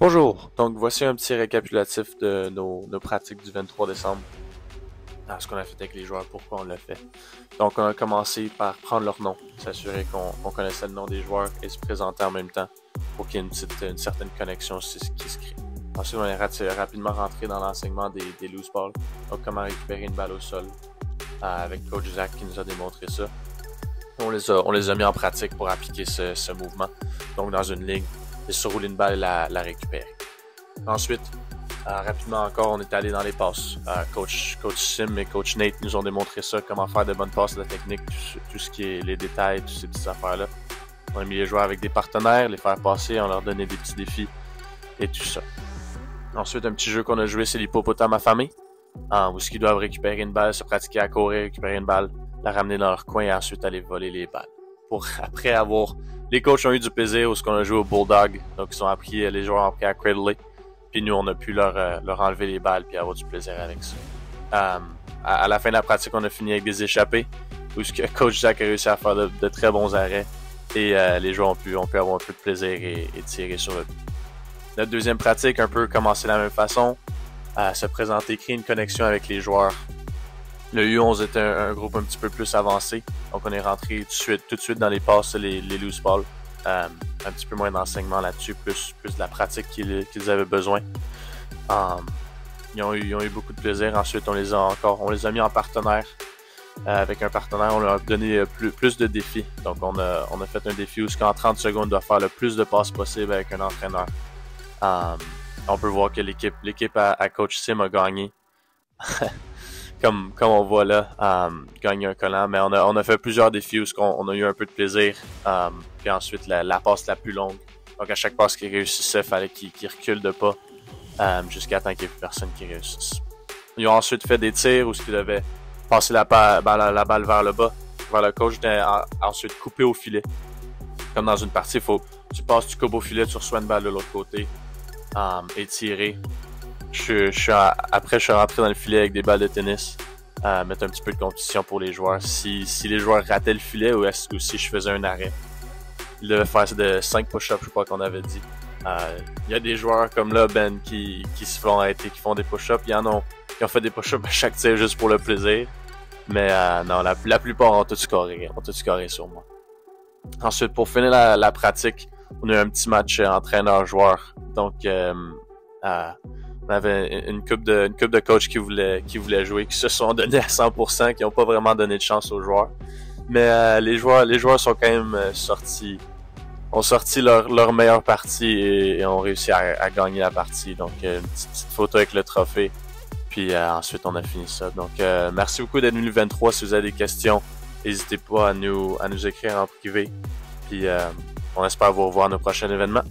Bonjour, donc voici un petit récapitulatif de nos pratiques du 23 décembre, ce qu'on a fait avec les joueurs, pourquoi on l'a fait. Donc on a commencé par prendre leur nom, s'assurer qu'on connaissait le nom des joueurs et se présenter en même temps pour qu'il y ait une certaine connexion qui se crée. Ensuite on est rapidement rentré dans l'enseignement des loose balls, donc comment récupérer une balle au sol, avec Coach Zach qui nous a démontré ça. On les a mis en pratique pour appliquer ce mouvement, donc dans une ligne, et se rouler une balle et la récupérer. Ensuite, rapidement encore, on est allé dans les passes. Coach Sim et Coach Nate nous ont démontré ça, comment faire de bonnes passes, la technique, tout ce qui est les détails, toutes ces petites affaires-là. On a mis les joueurs avec des partenaires, les faire passer, on leur donnait des petits défis et tout ça. Ensuite, un petit jeu qu'on a joué, c'est l'hippopotame affamé, où ils doivent récupérer une balle, se pratiquer à courir, récupérer une balle, la ramener dans leur coin et ensuite aller voler les balles. Pour après avoir... Les coachs ont eu du plaisir où on a joué au Bulldog, donc les joueurs ont appris à cradler, puis nous on a pu leur enlever les balles puis avoir du plaisir avec ça. À la fin de la pratique, on a fini avec des échappées, où Coach Jack a réussi à faire de très bons arrêts et les joueurs ont pu avoir un peu de plaisir et tirer sur le but. Notre deuxième pratique, un peu commencer de la même façon, se présenter, créer une connexion avec les joueurs. Le U11 était un groupe un petit peu plus avancé, donc on est rentré tout de suite dans les passes, les loose balls. Un petit peu moins d'enseignement là-dessus, plus de la pratique qu'ils avaient besoin. Ils ont eu beaucoup de plaisir. Ensuite, on les a mis en partenaire. Avec un partenaire, on leur a donné plus de défis. Donc, on a fait un défi où en 30 secondes, on doit faire le plus de passes possible avec un entraîneur. On peut voir que l'équipe à Coach Sim a gagné. Comme on voit là, gagner un collant, mais on a fait plusieurs défis où on a eu un peu de plaisir. Puis ensuite, la passe la plus longue. Donc à chaque passe qu'il réussissait, il fallait qu'il recule de pas jusqu'à temps qu'il n'y ait plus personne qui réussisse. Ils ont ensuite fait des tirs où ils devaient passer la balle vers le bas, vers le coach, ensuite couper au filet. Comme dans une partie, tu coupes au filet, tu reçois une balle de l'autre côté et tirer. Après, je suis rentré dans le filet avec des balles de tennis, mettre un petit peu de compétition pour les joueurs. Si les joueurs rataient le filet ou si je faisais un arrêt, ils devaient faire de 5 push-ups, je crois qu'on avait dit. Il y a des joueurs comme là, Ben, qui se font arrêter, qui font des push-ups. Il y en a qui ont fait des push-ups à chaque tir juste pour le plaisir. Mais non, la plupart ont tout scoré sur moi. Ensuite, pour finir la pratique, on a eu un petit match entraîneur-joueur. Donc, on avait une couple de coachs qui voulaient jouer, qui se sont donnés à 100%, qui n'ont pas vraiment donné de chance aux joueurs. Mais les joueurs sont quand même ont sorti leur meilleure partie et ont réussi à gagner la partie. Donc une petite photo avec le trophée. Puis ensuite on a fini ça. Donc merci beaucoup d'être venu le 23. Si vous avez des questions, n'hésitez pas à nous écrire en privé. Puis on espère vous revoir à nos prochains événements.